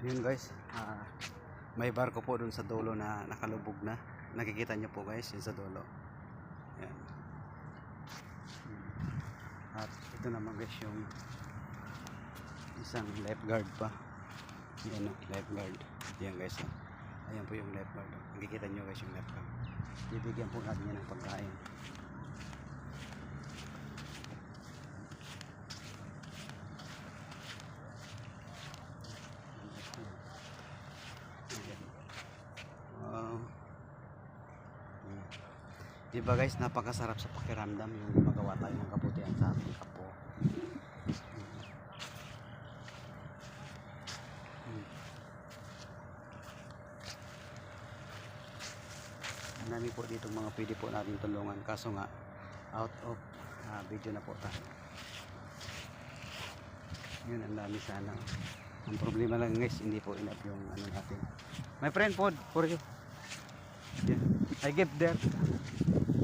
Yun guys, may barko po dun sa dulo na nakalubog na. Nakikita nyo po guys, yun sa dulo. Yan. At ito naman guys yung isang lifeguard pa. Yan o, lifeguard. Yan guys o. Ayan po yung lifeguard o. Nakikita nyo guys yung lifeguard. Bibigyan po natin yan ng pagkain. Diba guys, napakasarap sa pakiramdam yung magawa tayo ng kabutihan sa ating kapwa. Ang dami po dito mga pwede po natin tulungan, kaso nga out of video na po tayo. Yun, ang dami sana. Ang problema lang guys, hindi po enough yung ano natin. My friend, food for you. Yeah. I give there.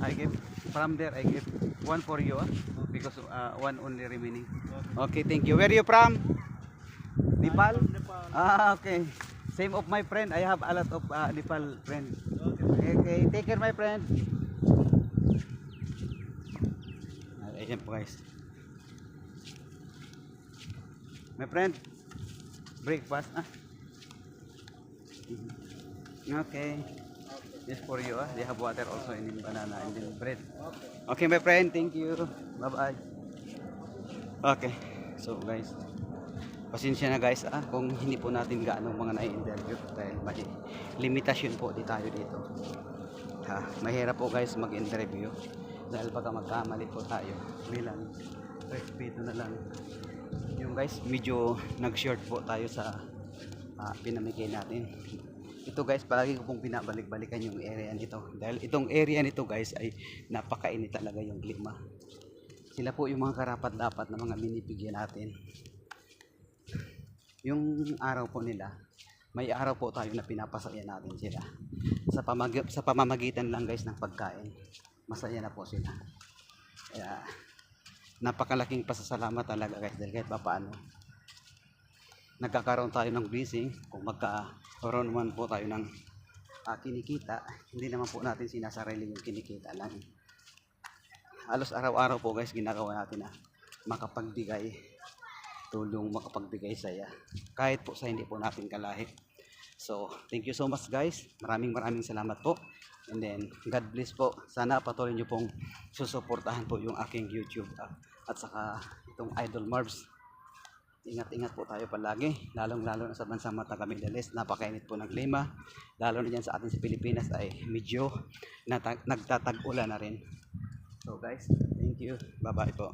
I give from there. I give one for you, because one only remaining. Okay, thank you. Where are you from? Nepal? Okay. Same of my friend. I have a lot of Nepal friends. Okay, take care my friend. Ayan po guys. My friend, breakfast. Okay. This for you. They have water also and then banana and then bread. Okay my friend, thank you. Bye bye. Okay. So guys, pasensya na guys kung hindi po natin gaano mga na-interview dahil may limitasyon po tayo dito. Mahirap po guys mag-interview dahil baka magkamali po tayo. Bilang respeto na lang. Yung guys, medyo nag-short po tayo sa pinamigay natin. Ito guys, palagi ko pong pinabalik-balikan yung area nito. Dahil itong area nito guys ay napakainit talaga yung klima. Sila po yung mga karapat-dapat na mga binibigyan natin. Yung araw po nila, may araw po tayo na pinapasaya natin sila. Sa pamamagitan lang guys ng pagkain, masaya na po sila. Kaya napakalaking pasasalamat talaga guys dahil kahit paano nagkakaroon tayo ng blessing. Kung magkakaroon naman po tayo ng kinikita, hindi naman po natin sinasarili yung kinikita lang. Halos araw-araw po guys ginagawa natin na makapagbigay tulong, makapagbigay saya kahit po sa hindi po natin kalahi. So thank you so much guys, maraming salamat po, and then God bless po. Sana patuloy nyo pong susuportahan po yung aking YouTube at saka itong Idol Marbs. Ingat-ingat po tayo palagi, lalong-lalo na sa bansang Mataga-Middle-East. Napakainit po ng klima, lalo na dyan sa atin sa Pilipinas ay medyo nagtatag-ulan na rin. So guys, thank you, bye bye po.